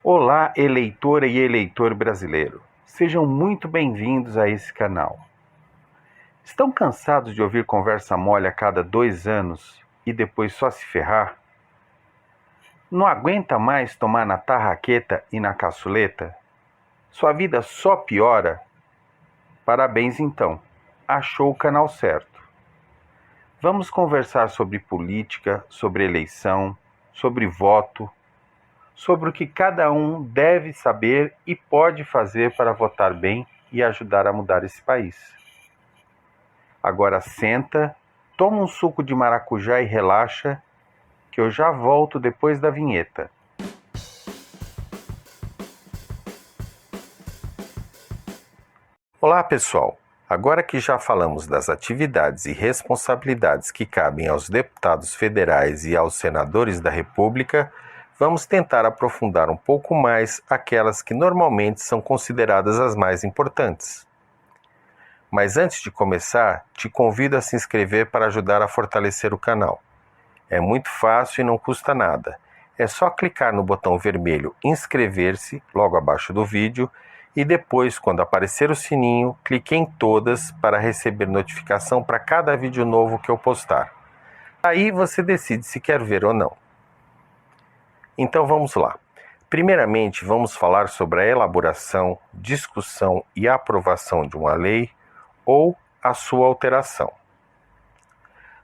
Olá, eleitora e eleitor brasileiro. Sejam muito bem-vindos a esse canal. Estão cansados de ouvir conversa mole a cada 2 anos e depois só se ferrar? Não aguenta mais tomar na tarraqueta e na caçuleta? Sua vida só piora? Parabéns então, achou o canal certo. Vamos conversar sobre política, sobre eleição, sobre voto, sobre o que cada um deve saber e pode fazer para votar bem e ajudar a mudar esse país. Agora senta, toma um suco de maracujá e relaxa, que eu já volto depois da vinheta. Olá, pessoal! Agora que já falamos das atividades e responsabilidades que cabem aos deputados federais e aos senadores da República, vamos tentar aprofundar um pouco mais aquelas que normalmente são consideradas as mais importantes. Mas antes de começar, te convido a se inscrever para ajudar a fortalecer o canal. É muito fácil e não custa nada. É só clicar no botão vermelho inscrever-se logo abaixo do vídeo e depois, quando aparecer o sininho, clique em todas para receber notificação para cada vídeo novo que eu postar. Aí você decide se quer ver ou não. Então vamos lá. Primeiramente, vamos falar sobre a elaboração, discussão e aprovação de uma lei ou a sua alteração.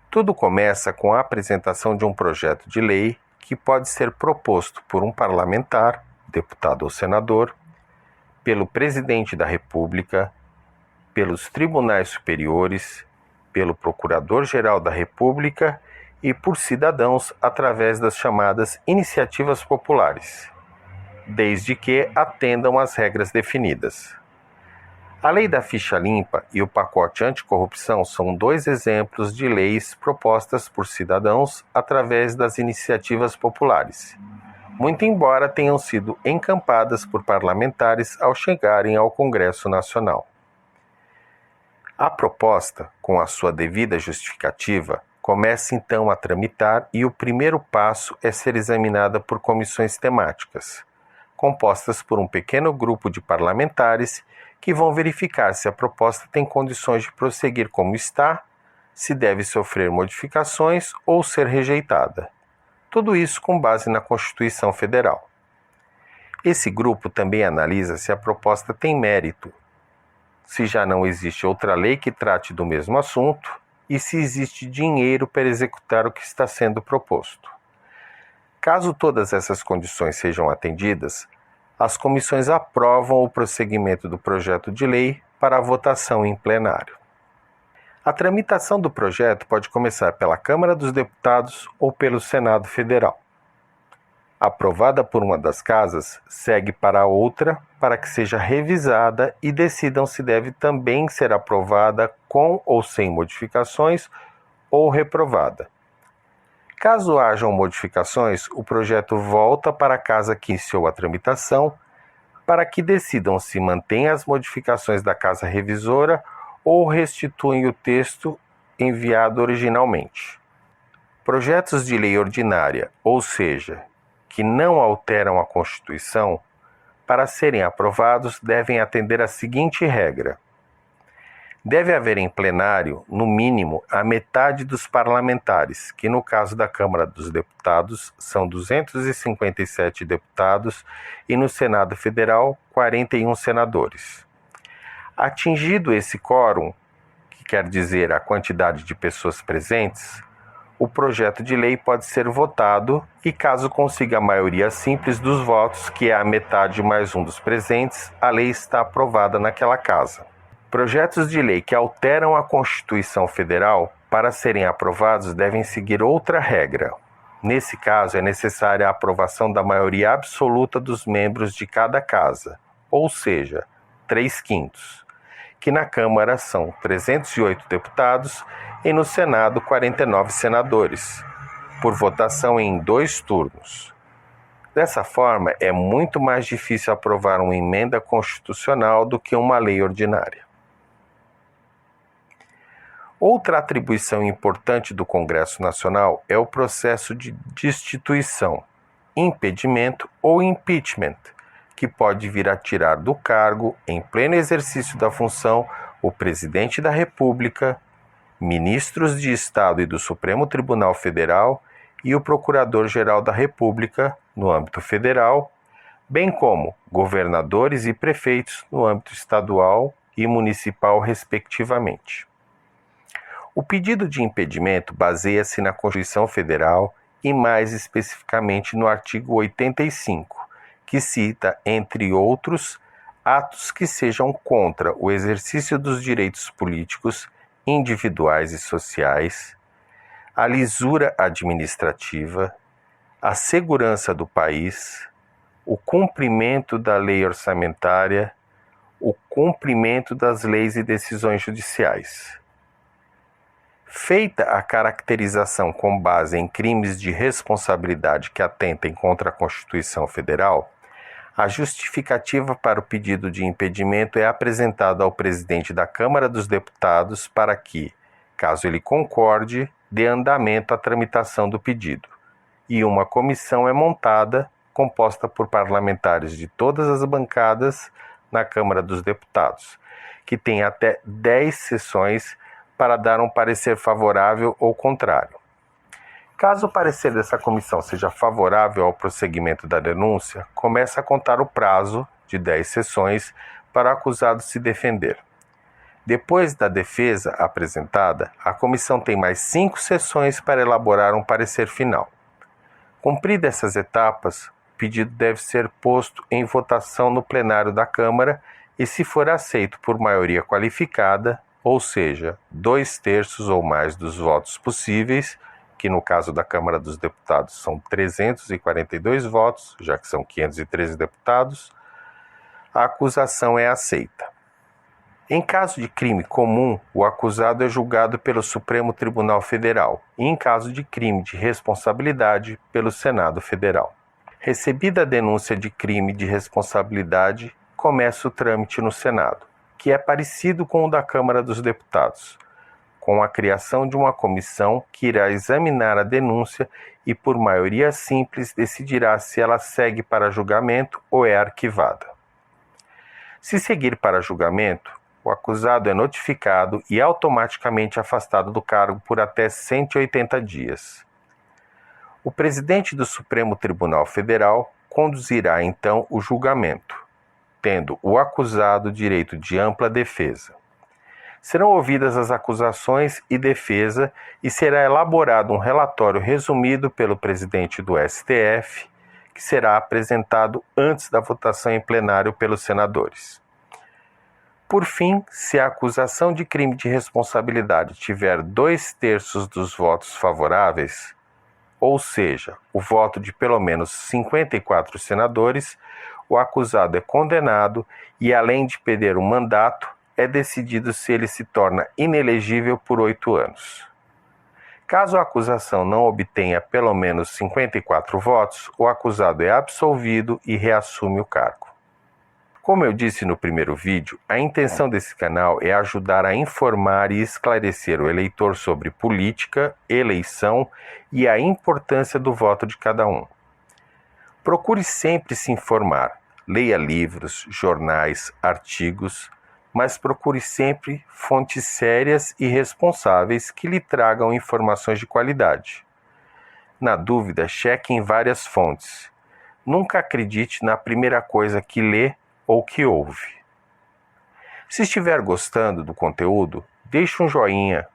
Tudo começa com a apresentação de um projeto de lei que pode ser proposto por um parlamentar, deputado ou senador, pelo presidente da República, pelos tribunais superiores, pelo Procurador-Geral da República e por cidadãos através das chamadas iniciativas populares, desde que atendam às regras definidas. A Lei da Ficha Limpa e o pacote anticorrupção são 2 exemplos de leis propostas por cidadãos através das iniciativas populares, muito embora tenham sido encampadas por parlamentares ao chegarem ao Congresso Nacional. A proposta, com a sua devida justificativa, começa então a tramitar e o primeiro passo é ser examinada por comissões temáticas, compostas por um pequeno grupo de parlamentares que vão verificar se a proposta tem condições de prosseguir como está, se deve sofrer modificações ou ser rejeitada. Tudo isso com base na Constituição Federal. Esse grupo também analisa se a proposta tem mérito, se já não existe outra lei que trate do mesmo assunto e se existe dinheiro para executar o que está sendo proposto. Caso todas essas condições sejam atendidas, as comissões aprovam o prosseguimento do projeto de lei para a votação em plenário. A tramitação do projeto pode começar pela Câmara dos Deputados ou pelo Senado Federal. Aprovada por uma das casas, segue para a outra para que seja revisada e decidam se deve também ser aprovada com ou sem modificações ou reprovada. Caso hajam modificações, o projeto volta para a casa que iniciou a tramitação para que decidam se mantém as modificações da casa revisora ou restituem o texto enviado originalmente. Projetos de lei ordinária, ou seja, que não alteram a Constituição, para serem aprovados devem atender à seguinte regra: deve haver em plenário, no mínimo, a metade dos parlamentares, que no caso da Câmara dos Deputados são 257 deputados e no Senado Federal 41 senadores. Atingido esse quórum, que quer dizer a quantidade de pessoas presentes, o projeto de lei pode ser votado e, caso consiga a maioria simples dos votos, que é a metade mais um dos presentes, a lei está aprovada naquela casa. Projetos de lei que alteram a Constituição Federal, para serem aprovados, devem seguir outra regra. Nesse caso, é necessária a aprovação da maioria absoluta dos membros de cada casa, ou seja, 3/5, que na Câmara são 308 deputados e no Senado 49 senadores, por votação em 2 turnos. Dessa forma, é muito mais difícil aprovar uma emenda constitucional do que uma lei ordinária. Outra atribuição importante do Congresso Nacional é o processo de destituição, impedimento ou impeachment, que pode vir a tirar do cargo, em pleno exercício da função, o presidente da República, ministros de Estado e do Supremo Tribunal Federal e o Procurador-Geral da República, no âmbito federal, bem como governadores e prefeitos no âmbito estadual e municipal, respectivamente. O pedido de impedimento baseia-se na Constituição Federal e, mais especificamente, no artigo 85, que cita, entre outros, atos que sejam contra o exercício dos direitos políticos, individuais e sociais, a lisura administrativa, a segurança do país, o cumprimento da lei orçamentária, o cumprimento das leis e decisões judiciais. Feita a caracterização com base em crimes de responsabilidade que atentem contra a Constituição Federal, a justificativa para o pedido de impedimento é apresentada ao presidente da Câmara dos Deputados para que, caso ele concorde, dê andamento à tramitação do pedido, e uma comissão é montada, composta por parlamentares de todas as bancadas na Câmara dos Deputados, que tem até 10 sessões para dar um parecer favorável ou contrário. Caso o parecer dessa comissão seja favorável ao prosseguimento da denúncia, começa a contar o prazo de 10 sessões para o acusado se defender. Depois da defesa apresentada, a comissão tem mais 5 sessões para elaborar um parecer final. Cumpridas essas etapas, o pedido deve ser posto em votação no plenário da Câmara e, se for aceito por maioria qualificada, ou seja, 2/3 ou mais dos votos possíveis, que no caso da Câmara dos Deputados são 342 votos, já que são 513 deputados, a acusação é aceita. Em caso de crime comum, o acusado é julgado pelo Supremo Tribunal Federal e, em caso de crime de responsabilidade, pelo Senado Federal. Recebida a denúncia de crime de responsabilidade, começa o trâmite no Senado, que é parecido com o da Câmara dos Deputados, com a criação de uma comissão que irá examinar a denúncia e, por maioria simples, decidirá se ela segue para julgamento ou é arquivada. Se seguir para julgamento, o acusado é notificado e automaticamente afastado do cargo por até 180 dias. O presidente do Supremo Tribunal Federal conduzirá então o julgamento, tendo o acusado direito de ampla defesa. Serão ouvidas as acusações e defesa e será elaborado um relatório resumido pelo presidente do STF, que será apresentado antes da votação em plenário pelos senadores. Por fim, se a acusação de crime de responsabilidade tiver 2/3 dos votos favoráveis, ou seja, o voto de pelo menos 54 senadores, o acusado é condenado e, além de perder o mandato, é decidido se ele se torna inelegível por 8 anos. Caso a acusação não obtenha pelo menos 54 votos, o acusado é absolvido e reassume o cargo. Como eu disse no primeiro vídeo, a intenção desse canal é ajudar a informar e esclarecer o eleitor sobre política, eleição e a importância do voto de cada um. Procure sempre se informar, leia livros, jornais, artigos, mas procure sempre fontes sérias e responsáveis que lhe tragam informações de qualidade. Na dúvida, cheque em várias fontes. Nunca acredite na primeira coisa que lê ou que ouve. Se estiver gostando do conteúdo, deixe um joinha,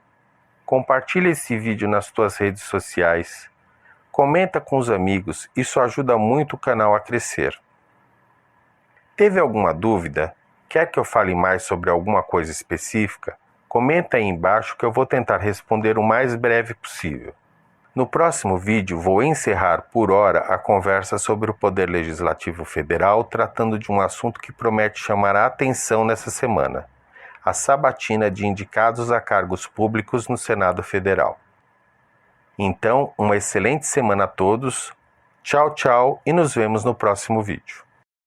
compartilhe esse vídeo nas tuas redes sociais, comenta com os amigos, isso ajuda muito o canal a crescer. Teve alguma dúvida? Quer que eu fale mais sobre alguma coisa específica? Comenta aí embaixo que eu vou tentar responder o mais breve possível. No próximo vídeo vou encerrar por hora a conversa sobre o Poder Legislativo Federal, tratando de um assunto que promete chamar a atenção nessa semana: a sabatina de indicados a cargos públicos no Senado Federal. Então, uma excelente semana a todos, tchau, tchau e nos vemos no próximo vídeo.